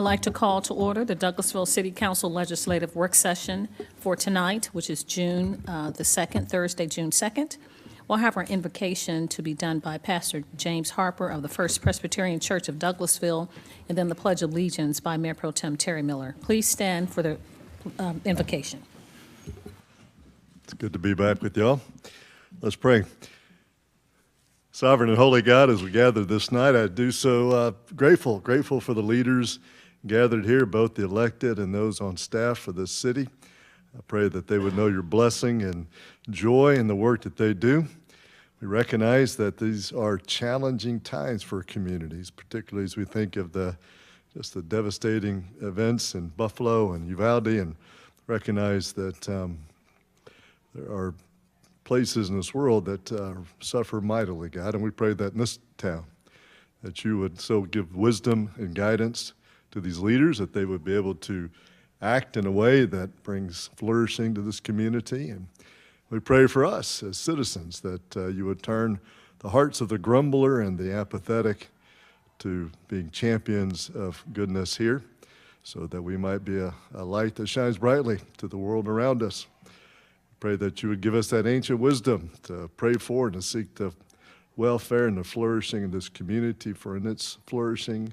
I'd like to call to order the Douglasville City Council Legislative Work Session for tonight, which is June the 2nd, Thursday, June 2nd. We'll have our invocation to be done by Pastor James Harper of the First Presbyterian Church of Douglasville, and then the Pledge of Allegiance by Mayor Pro Tem Terry Miller. Please stand for the invocation. It's good to be back with y'all. Let's pray. Sovereign and holy God, as we gather this night, I do so grateful for the leaders gathered here, both the elected and those on staff for this city. I pray that they would know your blessing and joy in the work that they do. We recognize that these are challenging times for communities, particularly as we think of the devastating events in Buffalo and Uvalde, and recognize that there are places in this world that suffer mightily, God, and we pray that in this town, that you would so give wisdom and guidance to these leaders, that they would be able to act in a way that brings flourishing to this community. And we pray for us as citizens that you would turn the hearts of the grumbler and the apathetic to being champions of goodness here, so that we might be a light that shines brightly to the world around us. Pray that you would give us that ancient wisdom to pray for and to seek the welfare and the flourishing of this community, for in its flourishing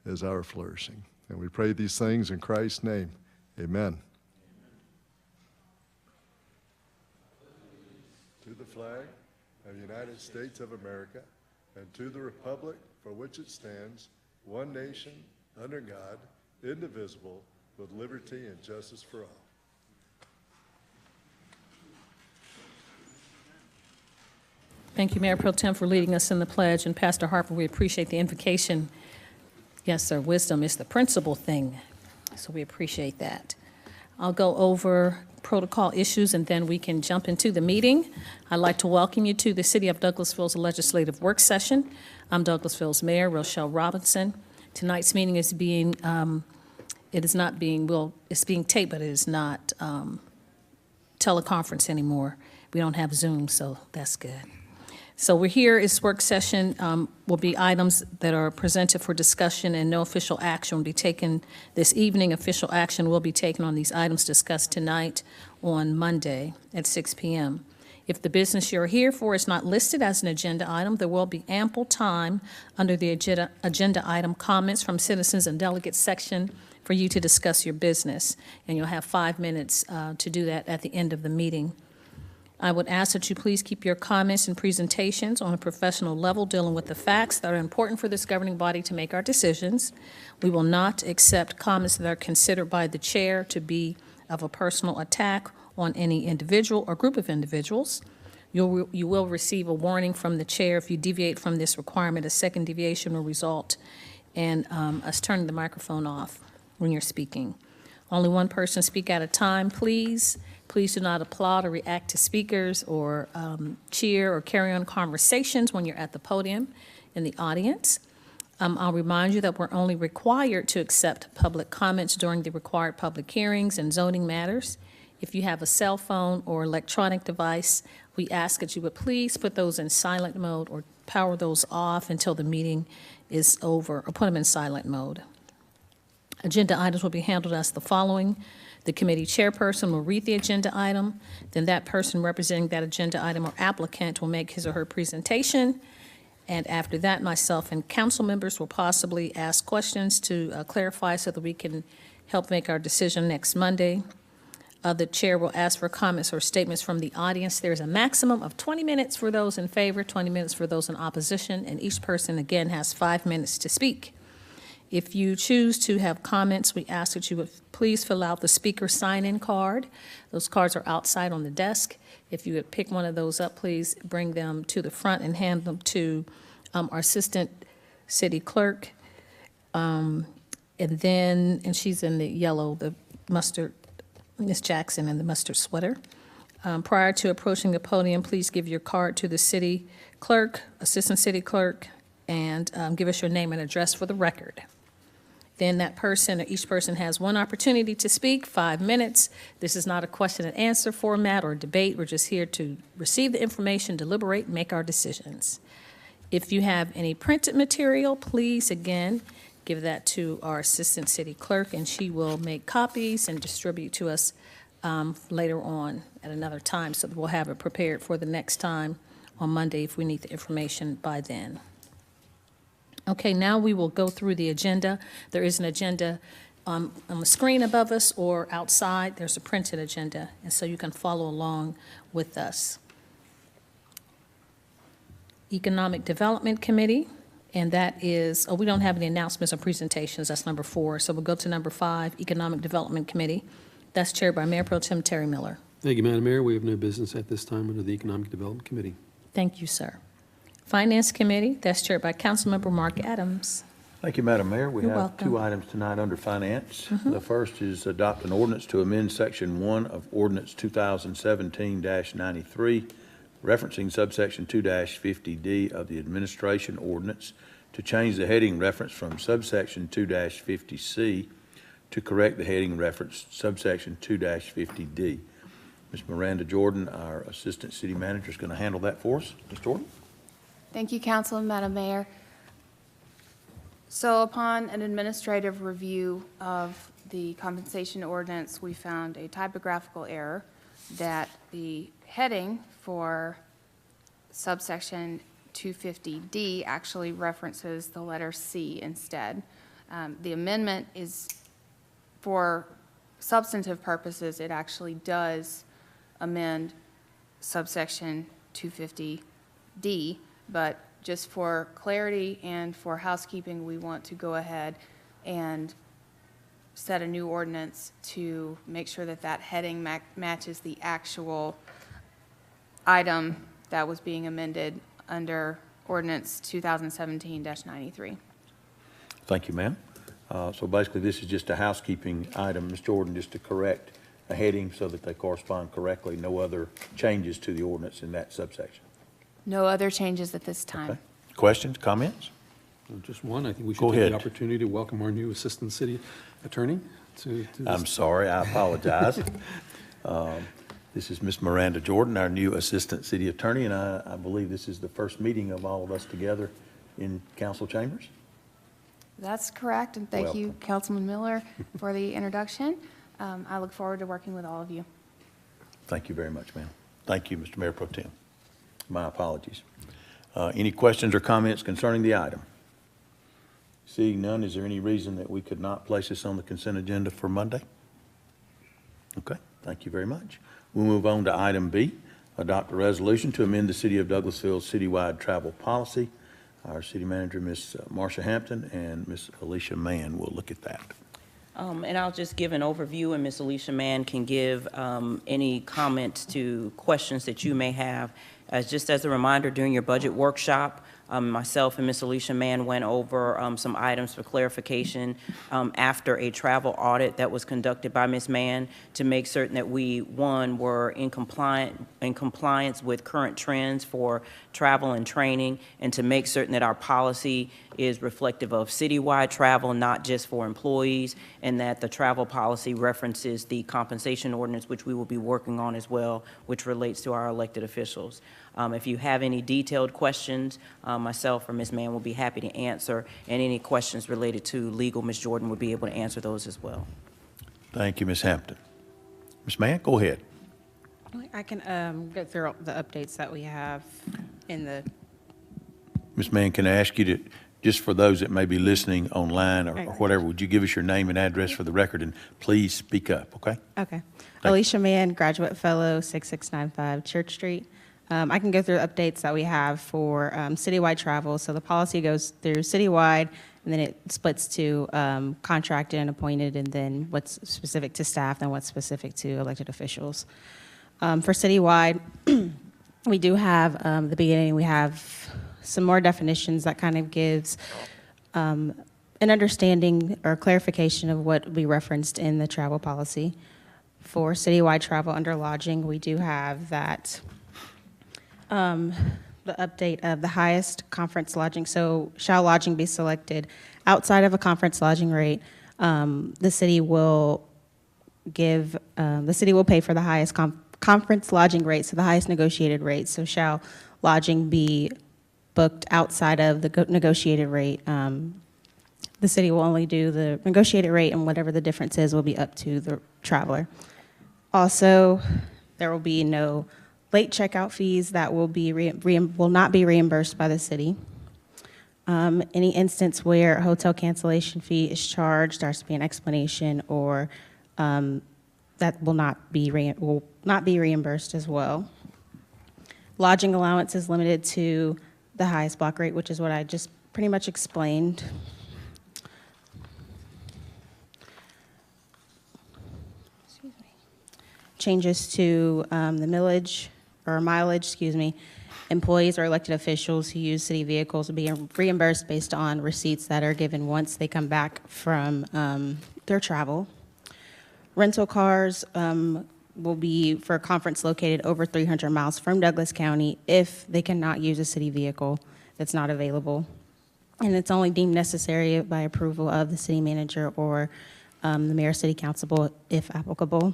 is our flourishing. And we pray these things in Christ's name. Amen. To the flag of the United States of America and to the republic for which it stands, one nation, under God, indivisible, with liberty and justice for all. Thank you, Mayor Pro Tem, for leading us in the pledge. And Pastor Harper, we appreciate the invocation. Yes, sir, wisdom is the principal thing, so we appreciate that. I'll go over protocol issues, and then we can jump into the meeting. I'd like to welcome you to the City of Douglasville's Legislative Work Session. I'm Douglasville's Mayor, Rochelle Robinson. Tonight's meeting is being, it's being taped, but it is not teleconference anymore. We don't have Zoom, so that's good. So we're here. This work session will be items that are presented for discussion, and no official action will be taken this evening. Official action will be taken on these items discussed tonight on Monday at 6 p.m. If the business you're here for is not listed as an agenda item, there will be ample time under the agenda item comments from Citizens and Delegates section for you to discuss your business, and you'll have 5 minutes to do that at the end of the meeting. I would ask that you please keep your comments and presentations on a professional level, dealing with the facts that are important for this governing body to make our decisions. We will not accept comments that are considered by the chair to be of a personal attack on any individual or group of individuals. You will receive a warning from the chair if you deviate from this requirement. A second deviation will result in us turning the microphone off when you're speaking. Only one person speak at a time, please. Please do not applaud or react to speakers or cheer or carry on conversations when you're at the podium in the audience. I'll remind you that we're only required to accept public comments during the required public hearings and zoning matters. If you have a cell phone or electronic device, we ask that you would please put those in silent mode or power those off until the meeting is over, or put them in silent mode. Agenda items will be handled as the following. The committee chairperson will read the agenda item. Then that person representing that agenda item or applicant will make his or her presentation. And after that, myself and council members will possibly ask questions to clarify so that we can help make our decision next Monday. The chair will ask for comments or statements from the audience. There's a maximum of 20 minutes for those in favor, 20 minutes for those in opposition, and each person, again, has 5 minutes to speak. If you choose to have comments, we ask that you would please fill out the speaker sign-in card. Those cards are outside on the desk. If you would pick one of those up, please bring them to the front and hand them to our assistant city clerk. And she's in the yellow, the mustard, Ms. Jackson in the mustard sweater. Prior to approaching the podium, please give your card to the city clerk, assistant city clerk, and give us your name and address for the record. Then that person, or each person, has one opportunity to speak, 5 minutes. This is not a question and answer format or debate. We're just here to receive the information, deliberate, and make our decisions. If you have any printed material, please, again, give that to our Assistant City Clerk, and she will make copies and distribute to us later on at another time, so that we'll have it prepared for the next time on Monday if we need the information by then. Okay, now we will go through the agenda. There is an agenda on the screen above us or outside. There's a printed agenda, and so you can follow along with us. Economic Development Committee, and that is, we don't have any announcements or presentations. That's number 4. So we'll go to number 5, Economic Development Committee. That's chaired by Mayor Pro Tem Terry Miller. Thank you, Madam Mayor. We have no business at this time under the Economic Development Committee. Thank you, sir. Finance Committee, that's chaired by Councilmember Mark Adams. Thank you, Madam Mayor. We You're have welcome. 2 items tonight under Finance. The first is adopt an ordinance to amend Section 1 of Ordinance 2017-93, referencing Subsection 2-50D of the Administration Ordinance to change the heading reference from Subsection 2-50C to correct the heading reference Subsection 2-50D. Ms. Miranda Jordan, our Assistant City Manager, is going to handle that for us. Ms. Jordan? Thank you, Council and Madam Mayor. So upon an administrative review of the compensation ordinance, we found a typographical error that the heading for subsection 250D actually references the letter C instead. The amendment is for substantive purposes. It actually does amend subsection 250D, but just for clarity and for housekeeping, we want to go ahead and set a new ordinance to make sure that that heading matches the actual item that was being amended under Ordinance 2017-93. Thank you, ma'am. So basically, this is just a housekeeping item, Ms. Jordan, just to correct a heading so that they correspond correctly. No other changes to the ordinance in that subsection. No other changes at this time. Okay. Questions, comments? Just one, I think we should Go take ahead. the opportunity to welcome our new Assistant City Attorney to this. I'm sorry, I apologize. This is Ms. Miranda Jordan, our new Assistant City Attorney, and I believe this is the first meeting of all of us together in council chambers. That's correct, and thank you, Councilman Miller, for the introduction. I look forward to working with all of you. Thank you very much, ma'am. Thank you, Mr. Mayor Pro Tem. My apologies. Any questions or comments concerning the item? Seeing none, is there any reason that we could not place this on the consent agenda for Monday? Okay, thank you very much. We'll move on to item B, adopt a resolution to amend the City of Douglasville citywide travel policy. Our city manager, Ms. Marcia Hampton, and Ms. Alesha Mann will look at that. And I'll just give an overview, and Ms. Alesha Mann can give any comments to questions that you may have. Just as a reminder, during your budget workshop, myself and Ms. Alesha Mann went over some items for clarification after a travel audit that was conducted by Ms. Mann to make certain that we, one, were in compliance with current trends for travel and training, and to make certain that our policy is reflective of citywide travel, not just for employees, and that the travel policy references the compensation ordinance, which we will be working on as well, which relates to our elected officials. If you have any detailed questions, myself or Ms. Mann will be happy to answer, and any questions related to legal, Ms. Jordan would be able to answer those as well. Thank you, Ms. Hampton. Ms. Mann, go ahead. I can go through the updates that we have in the. Ms. Mann, can I ask you to, just for those that may be listening online or Right. whatever, would you give us your name and address for the record, and please speak up, okay? Okay. Thank Alesha Mann, graduate fellow, 6695 Church Street. I can go through updates that we have for citywide travel. So the policy goes through citywide, and then it splits to contracted and appointed, and then what's specific to staff and what's specific to elected officials. For citywide, we do have, the beginning, we have some more definitions that kind of gives an understanding or clarification of what we referenced in the travel policy. For citywide travel under lodging, we do have that the update of the highest conference lodging. So shall lodging be selected outside of a conference lodging rate, the city will pay for the highest conference lodging rate, so the highest negotiated rate. So shall lodging be booked outside of the negotiated rate, the city will only do the negotiated rate, and whatever the difference is will be up to the traveler. Also, there will be no late checkout fees that will not be reimbursed by the city. Any instance where a hotel cancellation fee is charged, there has to be an explanation, or that will not be reimbursed as well. Lodging allowance is limited to the highest block rate, which is what I just pretty much explained. Changes to the millage or mileage, employees or elected officials who use city vehicles will be reimbursed based on receipts that are given once they come back from their travel. Rental cars will be for a conference located over 300 miles from Douglas County if they cannot use a city vehicle that's not available. And it's only deemed necessary by approval of the city manager or the mayor, city council, if applicable.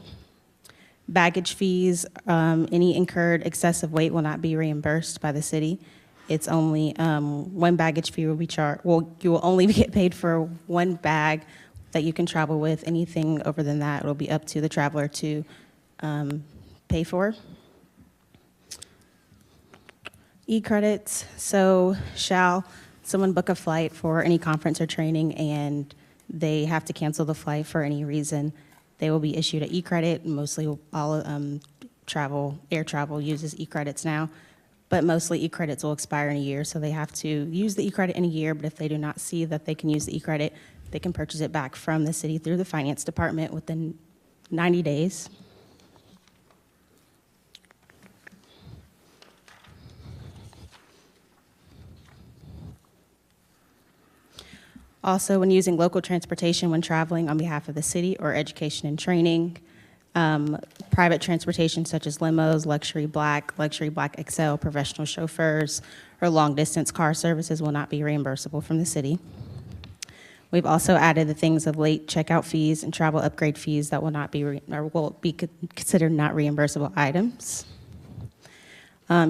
Baggage fees, any incurred excessive weight will not be reimbursed by the city. It's only one baggage fee will be charged. Well, you will only get paid for one bag that you can travel with. Anything over than that, it will be up to the traveler to pay for. E-credits, so shall someone book a flight for any conference or training and they have to cancel the flight for any reason, they will be issued an e-credit. Mostly all air travel uses e-credits now, but mostly e-credits will expire in a year, so they have to use the e-credit in a year, but if they do not see that they can use the e-credit, they can purchase it back from the city through the finance department within 90 days. Also, when using local transportation when traveling on behalf of the city or education and training, private transportation such as limos, Luxury Black XL, professional chauffeurs, or long-distance car services will not be reimbursable from the city. We've also added the things of late checkout fees and travel upgrade fees that will not be will be considered not reimbursable items.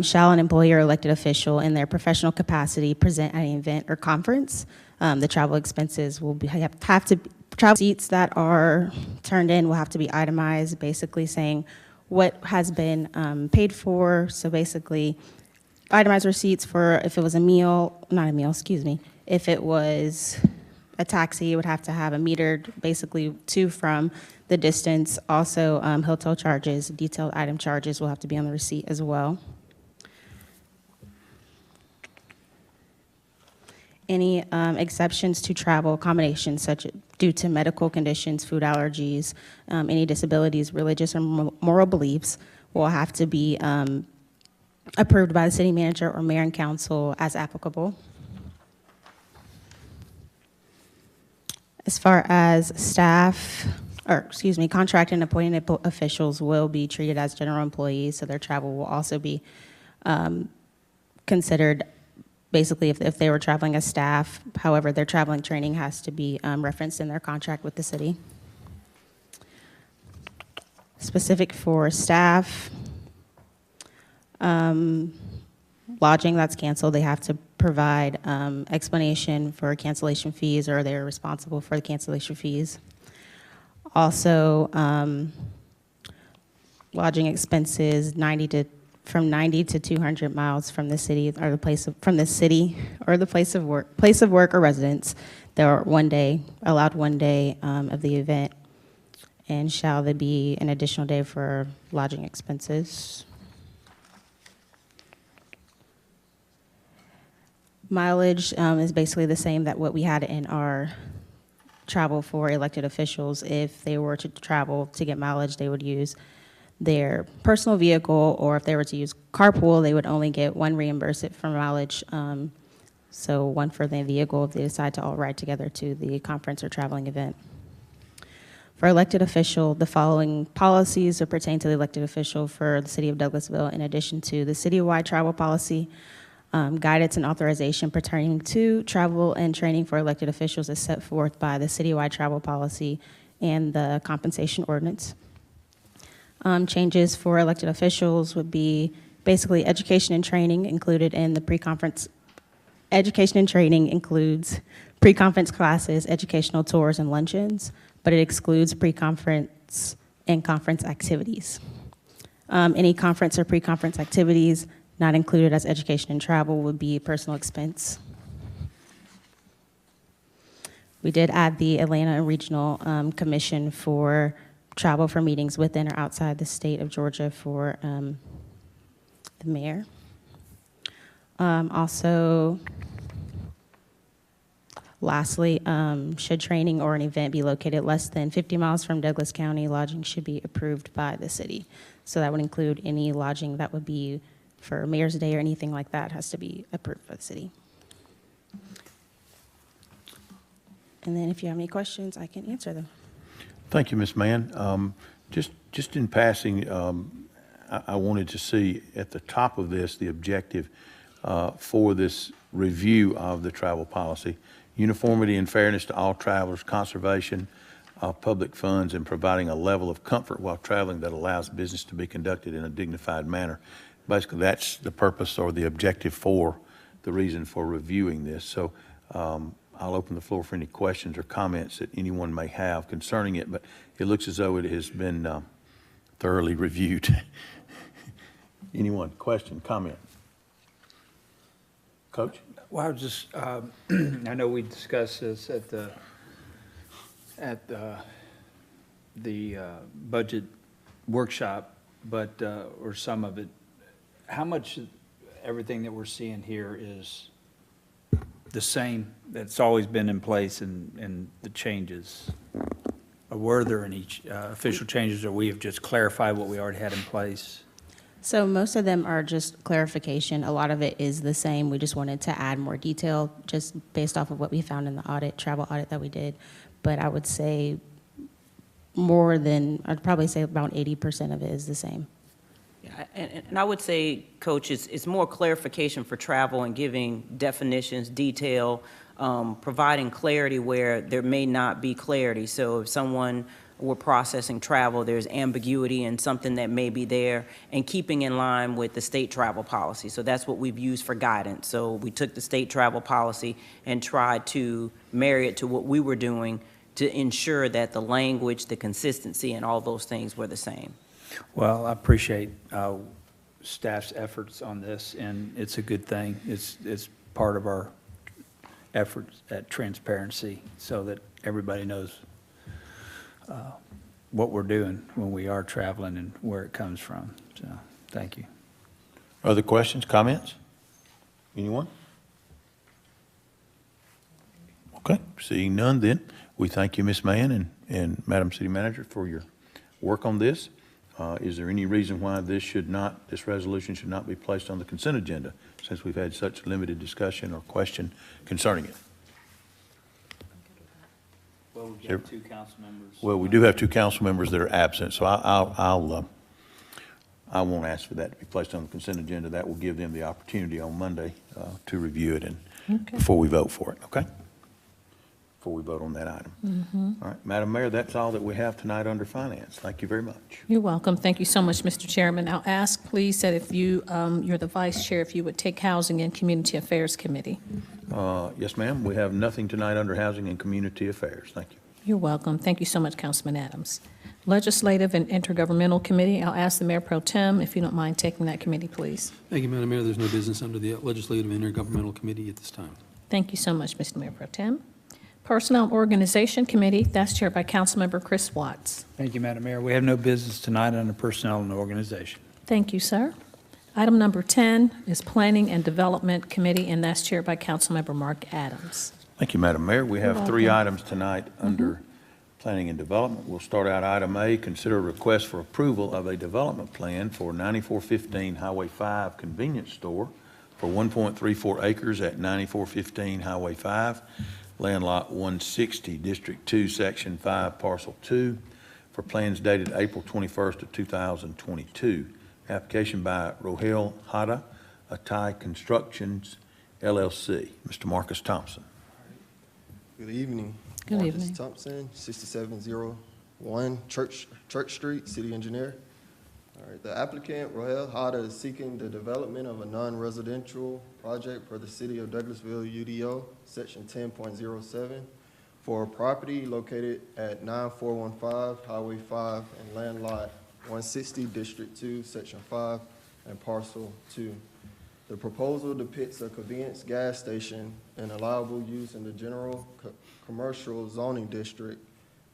Shall an employee or elected official in their professional capacity present at an event or conference, the travel expenses will have to travel receipts that are turned in will have to be itemized, basically saying what has been paid for. So basically, itemized receipts for if it was if it was a taxi, it would have to have a metered, basically to from the distance. Also, hotel charges, detailed item charges will have to be on the receipt as well. Any exceptions to travel accommodations such due to medical conditions, food allergies, any disabilities, religious or moral beliefs will have to be approved by the city manager or mayor and council as applicable. As far as contract and appointed officials will be treated as general employees, so their travel will also be considered. Basically, if they were traveling as staff, however, their traveling training has to be referenced in their contract with the city. Specific for staff, lodging that's canceled, they have to provide explanation for cancellation fees, or they're responsible for the cancellation fees. Also, lodging expenses from 90 to 200 miles from the city or the place of work or residence. There are allowed one day of the event, and shall there be an additional day for lodging expenses. Mileage is basically the same that what we had in our travel for elected officials. If they were to travel to get mileage, they would use their personal vehicle, or if they were to use carpool, they would only get one reimbursement for mileage. So one for the vehicle if they decide to all ride together to the conference or traveling event. For elected official, the following policies pertain to the elected official for the city of Douglasville, in addition to the citywide travel policy. Guidance and authorization pertaining to travel and training for elected officials is set forth by the citywide travel policy and the compensation ordinance. Changes for elected officials would be basically education and training included in the pre-conference Education and training includes pre-conference classes, educational tours, and luncheons, but it excludes pre-conference and conference activities. Any conference or pre-conference activities not included as education and travel would be personal expense. We did add the Atlanta Regional Commission for travel for meetings within or outside the state of Georgia for the mayor. Also, lastly, should training or an event be located less than 50 miles from Douglas County, lodging should be approved by the city. So that would include any lodging that would be for Mayor's Day or anything like that has to be approved by the city. And then if you have any questions, I can answer them. Thank you, Ms. Mann. Just in passing, I wanted to see at the top of this, the objective for this review of the travel policy: uniformity and fairness to all travelers, conservation of public funds, and providing a level of comfort while traveling that allows business to be conducted in a dignified manner. Basically, that's the purpose or the objective for the reason for reviewing this. So I'll open the floor for any questions or comments that anyone may have concerning it, but it looks as though it has been thoroughly reviewed. Anyone? Question, comment? Coach? Well, I was just, I know we discussed this at the budget workshop, but, or some of it. How much everything that we're seeing here is the same, that's always been in place, and the changes? Or were there any official changes, or we have just clarified what we already had in place? So most of them are just clarification. A lot of it is the same. We just wanted to add more detail just based off of what we found in the audit, travel audit that we did. But I would say I'd probably say about 80% of it is the same. Yeah, and I would say, Coach, it's more clarification for travel and giving definitions, detail, providing clarity where there may not be clarity. So if someone were processing travel, there's ambiguity in something that may be there, and keeping in line with the state travel policy. So that's what we've used for guidance. So we took the state travel policy and tried to marry it to what we were doing to ensure that the language, the consistency, and all those things were the same. Well, I appreciate staff's efforts on this, and it's a good thing. It's part of our efforts at transparency so that everybody knows what we're doing when we are traveling and where it comes from. So, thank you. Other questions, comments? Anyone? Okay, seeing none then, we thank you, Ms. Mann and Madam City Manager, for your work on this. Is there any reason why this resolution should not be placed on the consent agenda, since we've had such limited discussion or question concerning it? Well, we've got two council members. Well, we do have two council members that are absent, so I won't ask for that to be placed on the consent agenda. That will give them the opportunity on Monday to review it and before we vote for it, okay? Before we vote on that item. All right, Madam Mayor, that's all that we have tonight under finance. Thank you very much. You're welcome. Thank you so much, Mr. Chairman. I'll ask, please, that if you're the vice chair, if you would take Housing and Community Affairs Committee. Yes, ma'am. We have nothing tonight under Housing and Community Affairs. Thank you. You're welcome. Thank you so much, Councilman Adams. Legislative and Intergovernmental Committee, I'll ask the Mayor Pro Tem, if you don't mind taking that committee, please. Thank you, Madam Mayor. There's no business under the Legislative and Intergovernmental Committee at this time. Thank you so much, Mr. Mayor Pro Tem. Personnel and Organization Committee, that's chaired by Councilmember Chris Watts. Thank you, Madam Mayor. We have no business tonight under Personnel and Organization. Thank you, sir. Item number 10 is Planning and Development Committee, and that's chaired by Councilmember Mark Adams. Thank you, Madam Mayor. We have three items tonight under Planning and Development. We'll start out item A, consider a request for approval of a development plan for 9415 Highway 5 convenience store for 1.34 acres at 9415 Highway 5, land lot 160, District 2, Section 5, Parcel 2, for plans dated April 21st of 2022. Application by Rohel Hada, Atai Constructions, LLC. Mr. Marcus Thompson. Good evening. Good Marcus evening. Thompson, 6701 Church Street, City Engineer. All right, the applicant, Rahel Hada, is seeking the development of a non-residential project for the city of Douglasville, UDO, section 10.07, for a property located at 9415 Highway 5 and land lot 160, District 2, Section 5, and Parcel 2. The proposal depicts a convenience gas station and allowable use in the general commercial zoning district.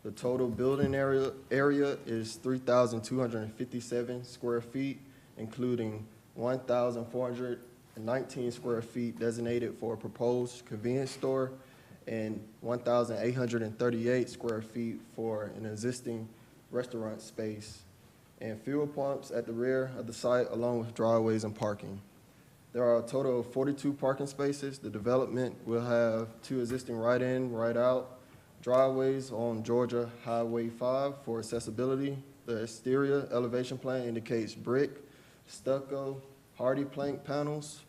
The total building area is 3,257 square feet, including 1,419 square feet designated for a proposed convenience store and 1,838 square feet for an existing restaurant space, and fuel pumps at the rear of the site along with driveways and parking. There are a total of 42 parking spaces. The development will have 2 existing right-in, right-out driveways on Georgia Highway 5 for accessibility. The exterior elevation plan indicates brick, stucco, hardy plank panels,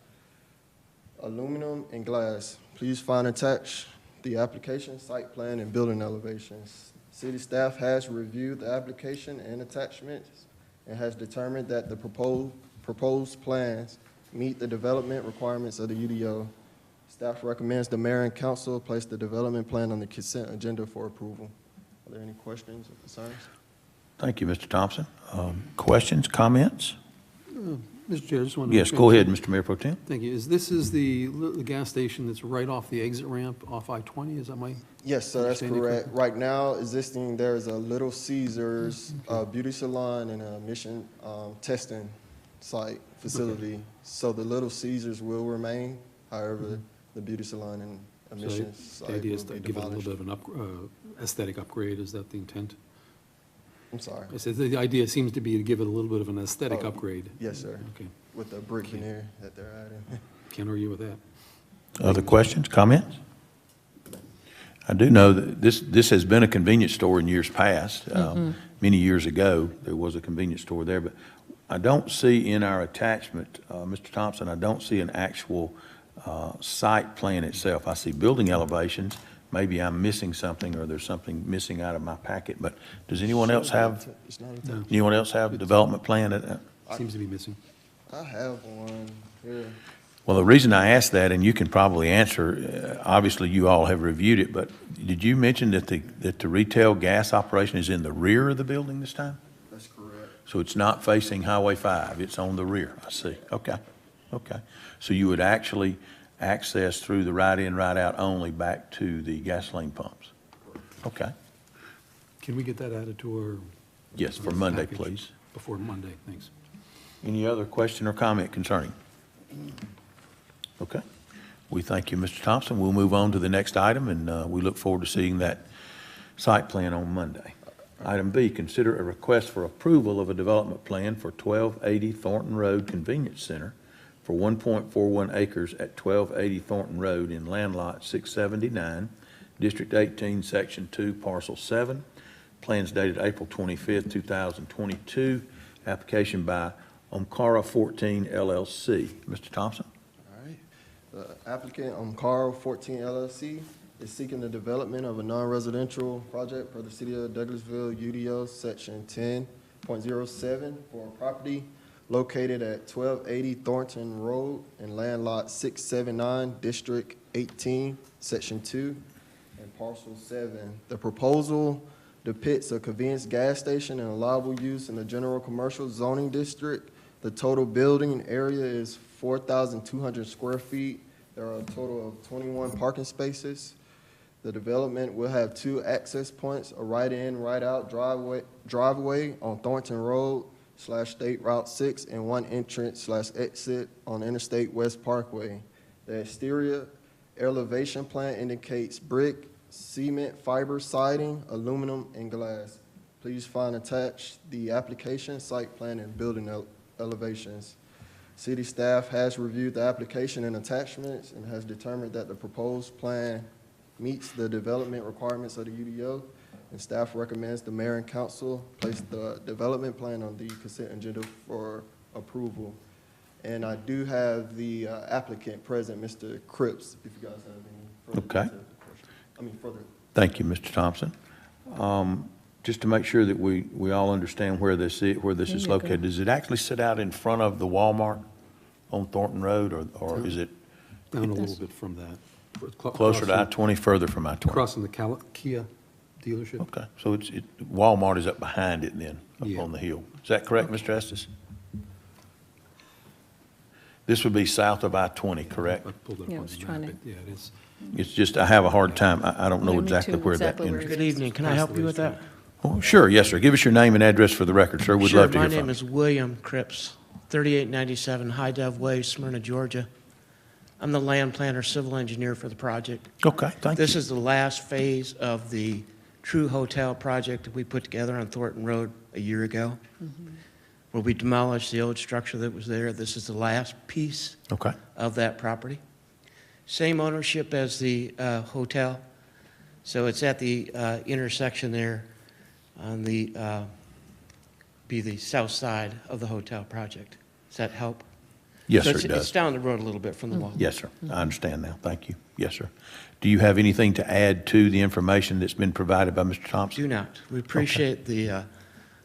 aluminum, and glass. Please find attached the application, site plan, and building elevations. City staff has reviewed the application and attachments and has determined that the proposed plans meet the development requirements of the UDO. Staff recommends the mayor and council place the development plan on the consent agenda for approval. Are there any questions or concerns? Thank you, Mr. Thompson. Questions, comments? Mr. Chair, I just want to. Yes, go ahead, Mr. Mayor Pro Tem. Thank you. This is the gas station that's right off the exit ramp off I-20, is that my? Yes, sir, that's understanding correct. Right now, existing, there's a Little Caesars beauty salon and a emission testing site facility. So the Little Caesars will remain, however, the beauty salon and emission So site the idea is will to be give it a little demolished. bit of an aesthetic upgrade, is that the intent? I'm sorry. I said the idea seems to be to give it a little bit of an aesthetic Oh, upgrade. Yes, sir, Okay, with the brick veneer that they're adding. can't argue with that. Other questions, comments? I do know that this has been a convenience store in years past. Many years ago, there was a convenience store there, but I don't see in our attachment, Mr. Thompson, I don't see an actual site plan itself. I see building elevations. Maybe I'm missing something, or there's something missing out of my packet, but does anyone else have, It's not attached. anyone else have a development plan? Seems to be missing. I have one here. Well, the reason I asked that, and you can probably answer, obviously you all have reviewed it, but did you mention that the retail gas operation is in the rear of the building this time? That's correct. So it's not facing Highway 5, it's on the rear, I see, okay. So you would actually access through the right-in, right-out only back to the gasoline pumps? Okay, Can we get that added to our? yes, for Monday, package please. Before Monday, thanks. Any other question or comment concerning? Okay, we thank you, Mr. Thompson. We'll move on to the next item, and we look forward to seeing that site plan on Monday. Item B, consider a request for approval of a development plan for 1280 Thornton Road Convenience Center for 1.41 acres at 1280 Thornton Road in land lot 679, District 18, Section 2, Parcel 7. Plans dated April 25th, 2022. Application by Omkara 14 LLC. Mr. Thompson? All right. The applicant, Carl 14 LLC, is seeking the development of a non-residential project for the city of Douglasville, UDO, section 10.07, for a property located at 1280 Thornton Road in land lot 679, District 18, Section 2, and Parcel 7. The proposal depicts a convenience gas station and allowable use in the general commercial zoning district. The total building area is 4,200 square feet. There are a total of 21 parking spaces. The development will have 2 access points, a right-in, right-out driveway on Thornton Road / State Route 6, and 1 entrance / exit on Interstate West Parkway. The exterior elevation plan indicates brick, cement, fiber siding, aluminum, and glass. Please find attached the application, site plan, and building elevations. City staff has reviewed the application and attachments and has determined that the proposed plan meets the development requirements of the UDO, and staff recommends the mayor and council place the development plan on the consent agenda for approval. And I do have the applicant present, Mr. Cripps, if you guys have any further. Okay. Further. Thank you, Mr. Thompson. Just to make sure that we all understand where this is you go. located, does it actually sit out in front of the Walmart on Thornton Road, or is it Down a little bit from that. closer to I-20, further from I-20? Crossing the Kia dealership. Okay, so Walmart is up behind it then, up Yeah. on the hill. Is that correct, Mr. Estes? This would be south of I-20, correct? I pulled it up Yeah, I on was the trying map. to- Yeah, it is. It's just, I have a hard time, I don't know Yeah, me exactly too, where that exactly where it enters. Good evening. Can I help you with that? Oh, sure, yes, sir. Give us your name and address for the record, sir. We'd love to hear Sure, my from name you. is William Cripps, 3897 High Dove Way, Smyrna, Georgia. I'm the land planner, civil engineer for the project. Okay, thank you. This is the last phase of the True Hotel project that we put together on Thornton Road a year ago, where we demolished the old structure that was there. This is the last piece Okay, of that property. Same ownership as the hotel, so it's at the intersection there on the, be the south side of the hotel project. Does that help? yes, So sir, it It's does. down the road a little bit from the wall. Yes, sir, I understand now. Thank you. Yes, sir. Do you have anything to add to the information that's been provided by Mr. Thompson? Do not. We appreciate the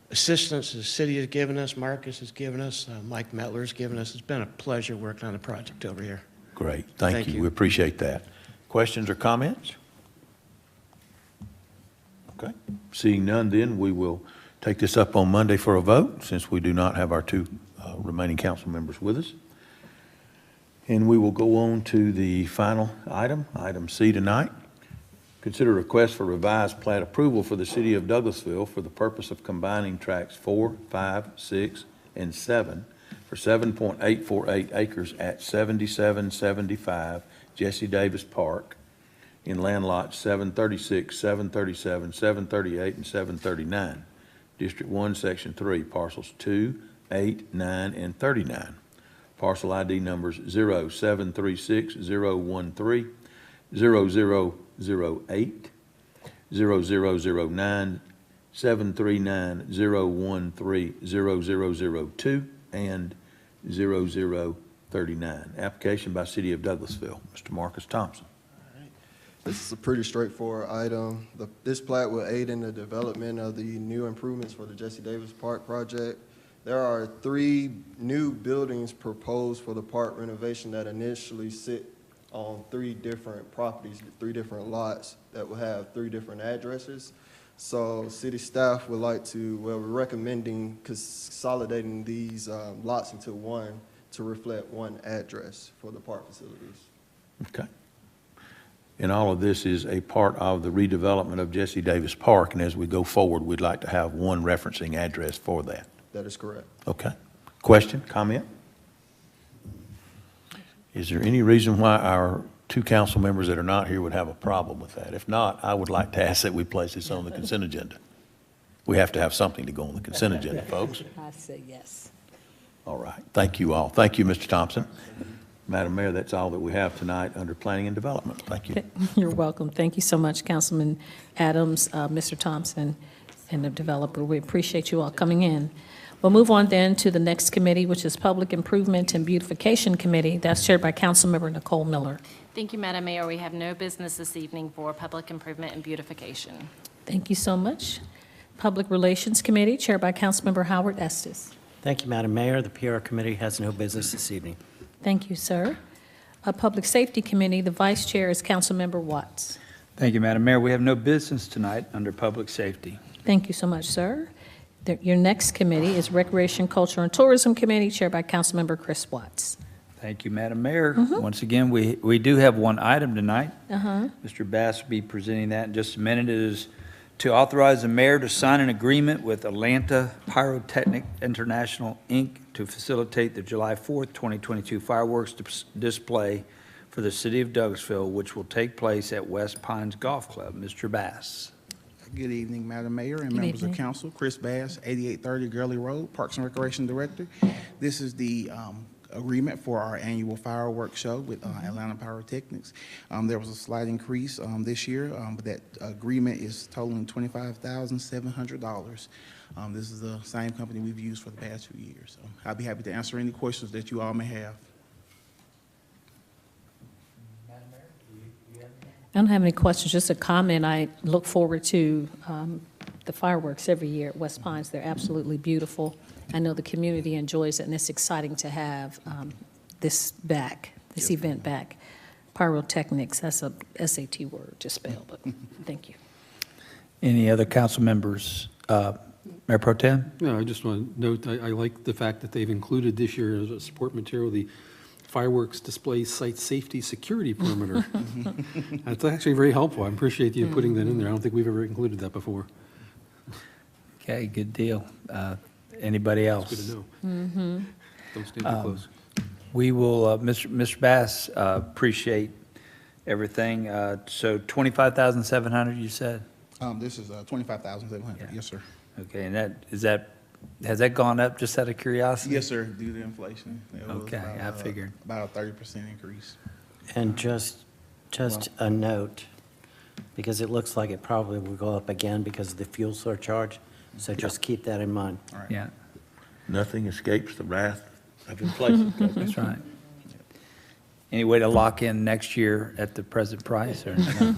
assistance the city has given us, Marcus has given us, Mike Metler has given us. It's been a pleasure working on the project over here. Great, thank Thank you. you. We appreciate that. Questions or comments? Okay, seeing none, then we will take this up on Monday for a vote, since we do not have our two remaining council members with us. And we will go on to the final item, item C tonight. Consider request for revised plat approval for the city of Douglasville for the purpose of combining tracts 4, 5, 6, and 7 for 7.848 acres at 7775 Jesse Davis Park in land lots 736, 737, 738, and 739. District 1, Section 3, parcels 2, 8, 9, and 39. Parcel ID numbers 0736 013, 0008, 0009, 739 013, 0002, and 0039. Application by City of Douglasville. Mr. Marcus Thompson. This is a pretty straightforward item. This plat will aid in the development of the new improvements for the Jesse Davis Park project. There are 3 new buildings proposed for the park renovation that initially sit on 3 different properties, 3 different lots that will have 3 different addresses. So city staff would like to, well, we're recommending consolidating these lots into one to reflect one address for the park facilities. Okay. And all of this is a part of the redevelopment of Jesse Davis Park, and as we go forward, we'd like to have one referencing address for that. That is correct. Okay. Question, comment? Is there any reason why our 2 council members that are not here would have a problem with that? If not, I would like to ask that we place this on the consent agenda. We have to have something to go on the consent agenda, folks. I say yes. All right. Thank you all. Thank you, Mr. Thompson. Madam Mayor, that's all that we have tonight under planning and development. Thank you. You're welcome. Thank you so much, Councilman Adams, Mr. Thompson, and the developer. We appreciate you all coming in. We'll move on then to the next committee, which is Public Improvement and Beautification Committee. That's chaired by Councilmember Nicole Miller. Thank you, Madam Mayor. We have no business this evening for Public Improvement and Beautification. Thank you so much. Public Relations Committee, chaired by Councilmember Howard Estes. Thank you, Madam Mayor. The PR Committee has no business this evening. Thank you, sir. Public Safety Committee, the vice chair is Councilmember Watts. Thank you, Madam Mayor. We have no business tonight under public safety. Thank you so much, sir. Your next committee is Recreation, Culture, and Tourism Committee, chaired by Councilmember Chris Watts. Thank you, Madam Mayor. Once again, we do have one item tonight. Uh-huh. Mr. Bass will be presenting that in just a minute. It is to authorize the mayor to sign an agreement with Atlanta Pyrotechnic International, Inc. to facilitate the July 4th, 2022 fireworks display for the city of Douglasville, which will take place at West Pines Golf Club. Mr. Bass. Good evening, Madam Mayor and Good members evening. of council. Chris Bass, 8830 Gurley Road, Parks and Recreation Director. This is the agreement for our annual fireworks show with Atlanta Pyrotechnics. There was a slight increase this year, but that agreement is totaling $25,700. This is the same company we've used for the past few years. So I'll be happy to answer any questions that you all may have. I don't have any questions, just a comment. I look forward to the fireworks every year at West Pines. They're absolutely beautiful. I know the community enjoys it, and it's exciting to have this event back. Pyrotechnics, that's a SAT word to spell, but thank you. Any other council members? Mayor Pro Tem? Yeah, I just want to note, I like the fact that they've included this year as a support material, the fireworks display site safety security perimeter. That's actually very helpful. I appreciate you putting that in there. I don't think we've ever included that before. Okay, good deal. Anybody else? It's good to know. Don't stand too close. We will, Mr. Bass, appreciate everything. So 25,700, you said? This is 25,700, yes, sir. Okay, and has that gone up just out of curiosity? Yes, sir, due to inflation. It was Okay, about, I figured. About a 30% increase. And just a note, because it looks like it probably will go up again because of the fuel surcharge, so just keep that in mind. All right. Yeah, Nothing escapes the wrath of inflation. that's right. Any way to lock in next year at the present price, or no?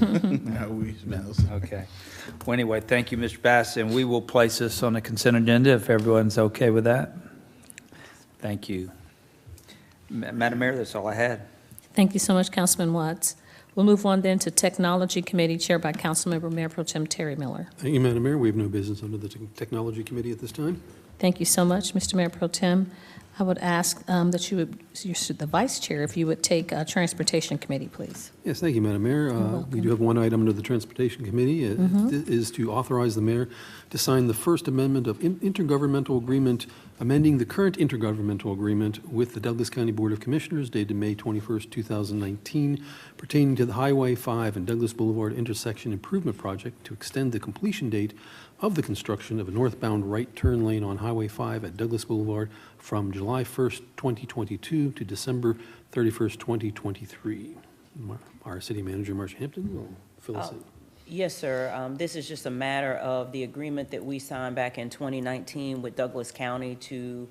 No, Okay. Well, anyway, thank you, Mr. Bass, and we will place this on the consent agenda if everyone's okay with that. Thank you. Madam Mayor, that's all I had. Thank you so much, Councilman Watts. We'll move on then to Technology Committee, chaired by Councilmember Mayor Pro Tem Terry Miller. Thank you, Madam Mayor. We have no business under the Technology Committee at this time. Thank you so much, Mr. Mayor Pro Tem. I would ask that you would, the Vice Chair, if you would take Transportation Committee, please. Yes, thank you, Madam Mayor. We do have one item under the Transportation Committee. It is to authorize the mayor to sign the First Amendment of Intergovernmental Agreement, amending the current intergovernmental agreement with the Douglas County Board of Commissioners dated May 21st, 2019, pertaining to the Highway 5 and Douglas Boulevard intersection improvement project to extend the completion date of the construction of a northbound right turn lane on Highway 5 at Douglas Boulevard from July 1st, 2022 to December 31st, 2023. Our city manager, Marcia Hampton, will fill us in. Yes, sir. This is just a matter of the agreement that we signed back in 2019 with Douglas County to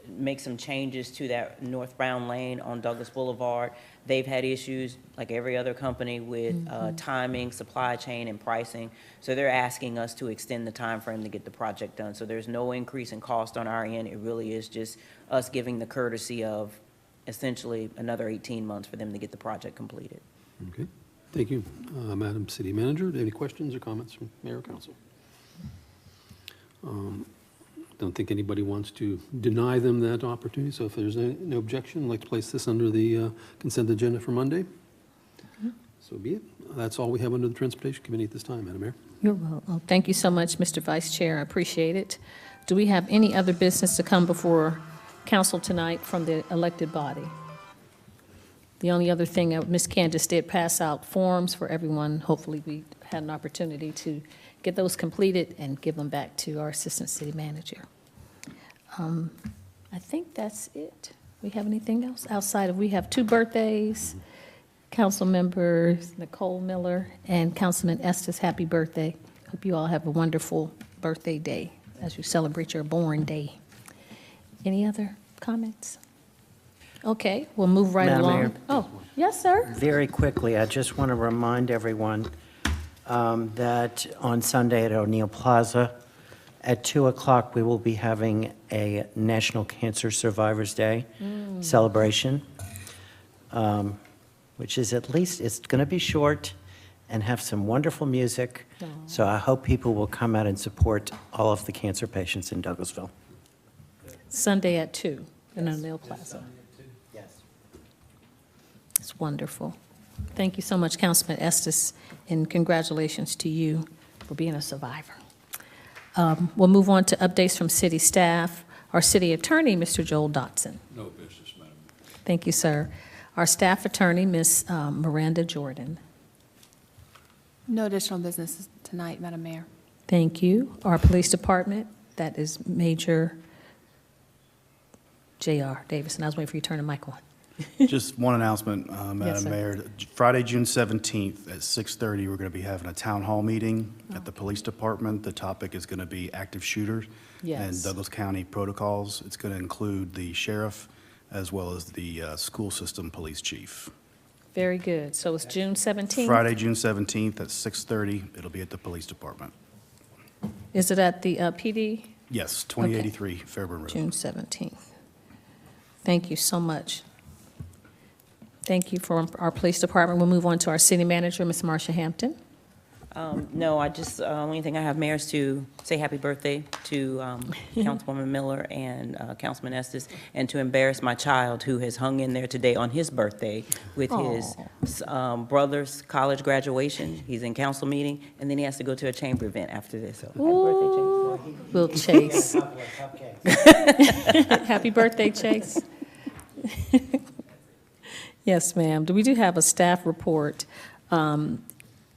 make some changes to that northbound lane on Douglas Boulevard. They've had issues, like every other company, with timing, supply chain, and pricing. So they're asking us to extend the time frame to get the project done. So there's no increase in cost on our end. It really is just us giving the courtesy of essentially another 18 months for them to get the project completed. Okay, thank you. Madam City Manager, any questions or comments from Mayor or Council? Don't think anybody wants to deny them that opportunity, so if there's no objection, I'd like to place this under the consent agenda for Monday. So be it. That's all we have under the Transportation Committee at this time, Madam Mayor. You're welcome. Thank you so much, Mr. Vice Chair. I appreciate it. Do we have any other business to come before council tonight from the elected body? The only other thing, Ms. Candace did pass out forms for everyone. Hopefully we had an opportunity to get those completed and give them back to our Assistant City Manager. I think that's it. We have anything else outside of, we have 2 birthdays. Council members Nicole Miller and Councilman Estes, happy birthday. Hope you all have a wonderful birthday day as you celebrate your born day. Any other comments? Okay, we'll move right Madam along. Mayor. Oh, yes, sir. Very quickly, I just want to remind everyone that on Sunday at O'Neill Plaza at 2 o'clock, we will be having a National Cancer Survivors Day celebration, which is at least, it's going to be short and have some wonderful music. So I hope people will come out and support all of the cancer patients in Douglasville. Sunday at 2 in O'Neill Plaza. Yes. It's wonderful. Thank you so much, Councilman Estes, and congratulations to you for being a survivor. We'll move on to updates from city staff. Our city attorney, Mr. Joel Dotson. No business, Madam. Thank you, sir. Our staff attorney, Ms. Miranda Jordan. No additional business tonight, Madam Mayor. Thank you. Our police department, that is Major J.R. Davison. I was waiting for you to turn the mic on. Just one announcement, Madam sir. Mayor. Friday, June 17th at 6:30, we're going to be having a town hall meeting at the police department. The topic is going to be active shooters Yes. and Douglas County protocols. It's going to include the sheriff as well as the school system police chief. Very good. So it's June 17th? Friday, June 17th at 6:30. It'll be at the police department. Is it at the PD? Yes, 2083 Fairburn Road. June 17th. Thank you so much. Thank you for our police department. We'll move on to our city manager, Ms. Marcia Hampton. No, I just, only thing I have, Mayor, is to say happy birthday to Councilwoman Miller and Councilman Estes, and to embarrass my child who has hung in there today on his birthday with his brother's college graduation. He's in council meeting, and then he has to go to a chamber event after this. So happy birthday, Chase. Will Chase. Happy birthday, Chase. Yes, ma'am. We do have a staff report.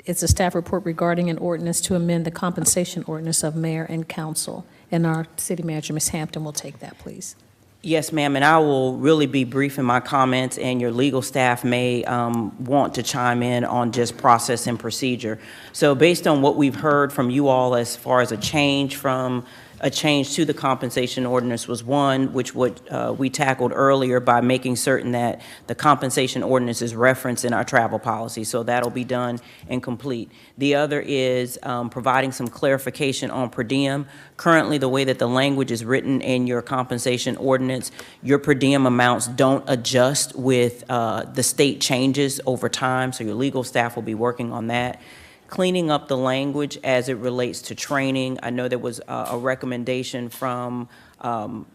It's a staff report regarding an ordinance to amend the compensation ordinance of mayor and council. And our city manager, Ms. Hampton, will take that, please. Yes, ma'am, and I will really be brief in my comments, and your legal staff may want to chime in on just process and procedure. So based on what we've heard from you all as far as a change to the compensation ordinance was one, which we tackled earlier by making certain that the compensation ordinance is referenced in our travel policy. So that'll be done and complete. The other is providing some clarification on per diem. Currently, the way that the language is written in your compensation ordinance, your per diem amounts don't adjust with the state changes over time. So your legal staff will be working on that. Cleaning up the language as it relates to training. I know there was a recommendation from Joel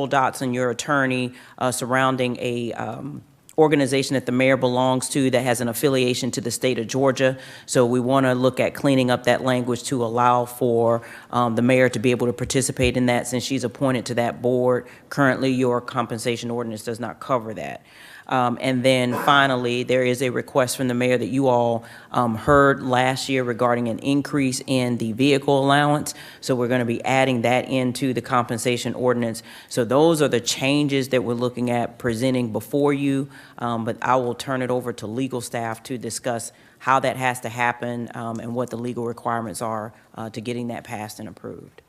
Dotson, your attorney, surrounding a organization that the mayor belongs to that has an affiliation to the state of Georgia. So we want to look at cleaning up that language to allow for the mayor to be able to participate in that since she's appointed to that board. Currently, your compensation ordinance does not cover that. And then finally, there is a request from the mayor that you all heard last year regarding an increase in the vehicle allowance. So we're going to be adding that into the compensation ordinance. So those are the changes that we're looking at presenting before you. But I will turn it over to legal staff to discuss how that has to happen and what the legal requirements are to getting that passed and approved.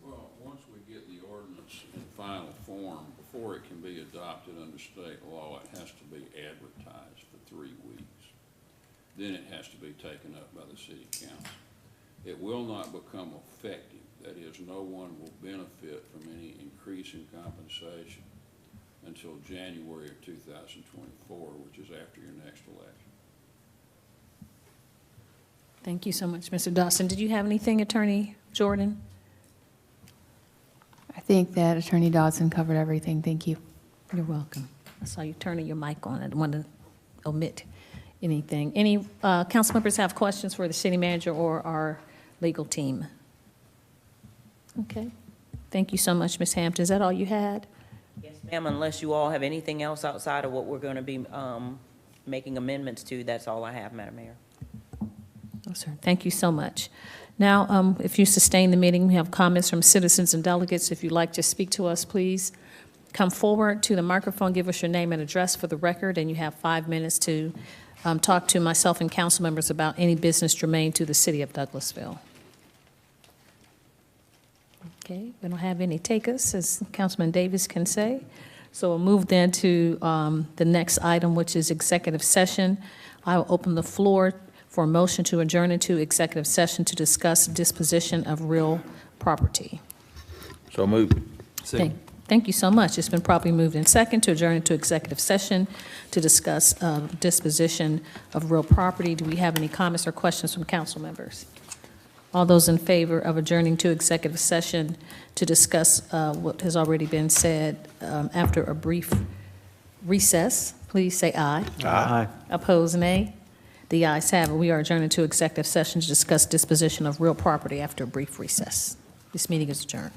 Well, once we get the ordinance in final form, before it can be adopted under state law, it has to be advertised for 3 weeks. Then it has to be taken up by the city council. It will not become effective. That is, no one will benefit from any increase in compensation until January of 2024, which is after your next election. Thank you so much, Mr. Dawson. Did you have anything, Attorney Jordan? I think that Attorney Dodson covered everything. Thank you. You're welcome. I saw you turning your mic on. I didn't want to omit anything. Any council members have questions for the city manager or our legal team? Okay. Thank you so much, Ms. Hampton. Is that all you had? Yes, ma'am, unless you all have anything else outside of what we're going to be making amendments to, that's all I have, Madam Mayor. Oh, sir. Thank you so much. Now, if you sustain the meeting, we have comments from citizens and delegates. If you'd like to speak to us, please come forward to the microphone, give us your name and address for the record, and you have 5 minutes to talk to myself and council members about any business germane to the city of Douglasville. Okay, we don't have any takers, as Councilman Davis can say. So we'll move then to the next item, which is executive session. I will open the floor for a motion to adjourn into executive session to discuss disposition of real property. So moved. Thank you so much. It's been properly moved in second to adjourn into executive session to discuss disposition of real property. Do we have any comments or questions from council members? All those in favor of adjourning to executive session to discuss what has already been said after a brief recess, please say aye. Aye. Opposed, nay. The ayes have it. We are adjourned to executive session to discuss disposition of real property after a brief recess. This meeting is adjourned.